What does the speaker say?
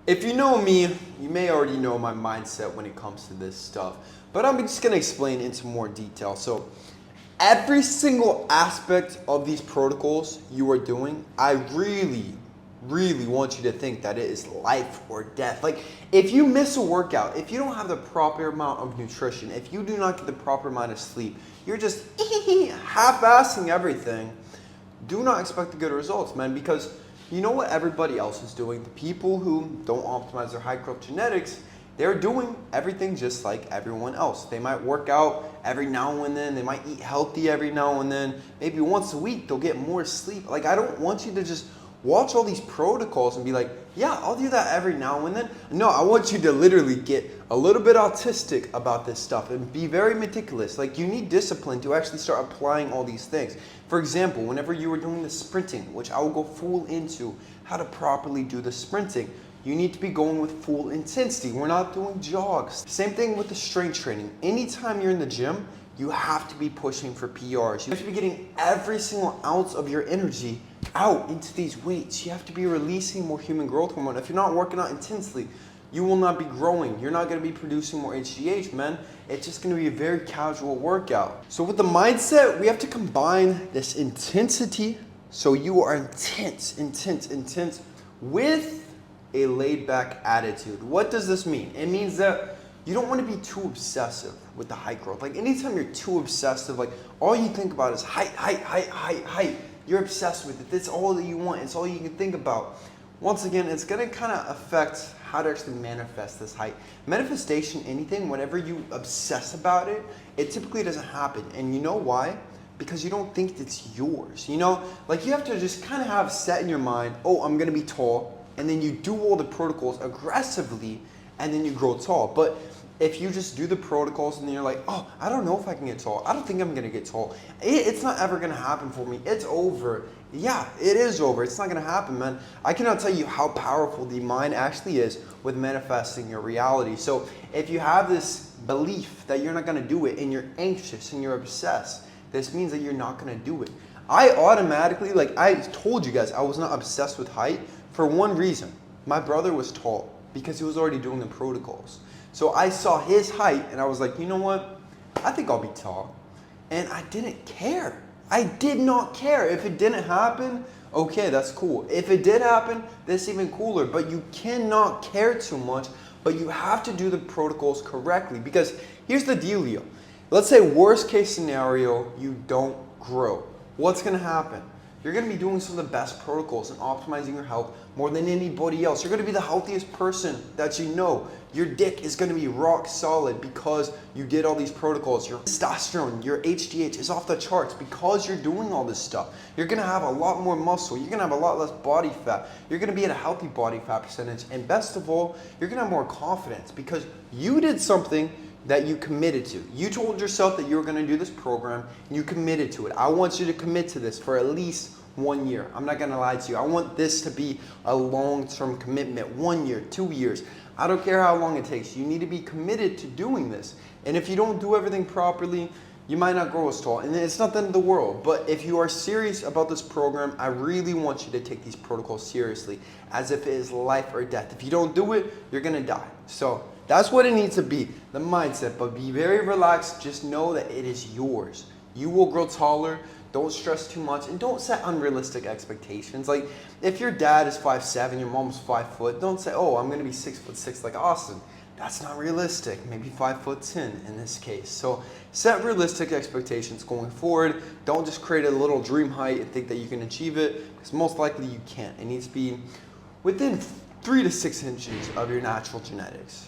If you know me, you may already know my mindset when it comes to this stuff, but I'm just gonna explain into more detail. So every single aspect of these protocols you are doing, I really want you to think that it is life or death. Like if you miss a workout, if you don't have the proper amount of nutrition, if you do not get the proper amount of sleep, you're just half-assing everything. Do not expect the good results, man, because you know what everybody else is doing? The people who don't optimize their high growth genetics, they're doing everything just like everyone else. They might work out every now and then. They might eat healthy every now and then. Maybe once a week, they'll get more sleep. Like, I don't want you to just watch all these protocols and be like, yeah, I'll do that every now and then. No, I want you to literally get a little bit autistic about this stuff and be very meticulous. Like, you need discipline to actually start applying all these things. For example, whenever you were doing the sprinting, which I will go full into how to properly do the sprinting, you need to be going with full intensity. We're not doing jogs. Same thing with the strength training. Anytime you're in the gym, you have to be pushing for PRs. You have to be getting every single ounce of your energy out into these weights. You have to be releasing more human growth hormone. If you're not working out intensely, you will not be growing. You're not gonna be producing more HGH, man. It's just gonna be a very casual workout. So with the mindset, we have to combine this intensity, so you are intense, with a laid back attitude. What does this mean? It means that you don't want to be too obsessive with the height growth. Like anytime you're too obsessive, like all you think about is height. You're obsessed with it. That's all that you want. It's all you can think about. Once again, it's gonna kind of affect how to actually manifest this height. Manifestation, anything, whenever you obsess about it, it typically doesn't happen. And you know why? Because you don't think it's yours. You know, like you have to just kind of have set in your mind, oh, I'm gonna be tall. And then you do all the protocols aggressively and then you grow tall. But if you just do the protocols and then you're like, oh, I don't know if I can get tall. I don't think I'm gonna get tall. It's not ever gonna happen for me. It's over. Yeah, it is over. It's not gonna happen, man. I cannot tell you how powerful the mind actually is with manifesting your reality. So if you have this belief that you're not gonna do it and you're anxious and you're obsessed, this means that you're not gonna do it. I automatically, like I told you guys, I was not obsessed with height for one reason. My brother was tall because he was already doing the protocols. So I saw his height and I was like, you know what? I think I'll be tall. And I didn't care. I did not care. If it didn't happen, okay, that's cool. If it did happen, that's even cooler. But you cannot care too much, but you have to do the protocols correctly. Because here's the dealio. Let's say worst case scenario, you don't grow. What's gonna happen? You're gonna be doing some of the best protocols and optimizing your health more than anybody else. You're gonna be the healthiest person that you know. Your dick is gonna be rock solid because you did all these protocols. Your testosterone, your HGH is off the charts because you're doing all this stuff. You're gonna have a lot more muscle. You're gonna have a lot less body fat. You're gonna be at a healthy body fat percentage. And best of all, you're gonna have more confidence because you did something that you committed to. You told yourself that you were gonna do this program and you committed to it. I want you to commit to this for at least 1 year. I'm not gonna lie to you. I want this to be a long-term commitment, 1 year, 2 years. I don't care how long it takes. You need to be committed to doing this. And if you don't do everything properly, you might not grow as tall. And it's not the end of the world. But if you are serious about this program, I really want you to take these protocols seriously as if it is life or death. If you don't do it, you're gonna die. So that's what it needs to be, the mindset. But be very relaxed. Just know that it is yours. You will grow taller. Don't stress too much and don't set unrealistic expectations. Like if your dad is 5'7", your mom's 5 foot, don't say, oh, I'm gonna be 6'6" like Austin. That's not realistic. Maybe 5'10" in this case. So set realistic expectations going forward. Don't just create a little dream height and think that you can achieve it, because most likely you can't. It needs to be within 3 to 6 inches of your natural genetics.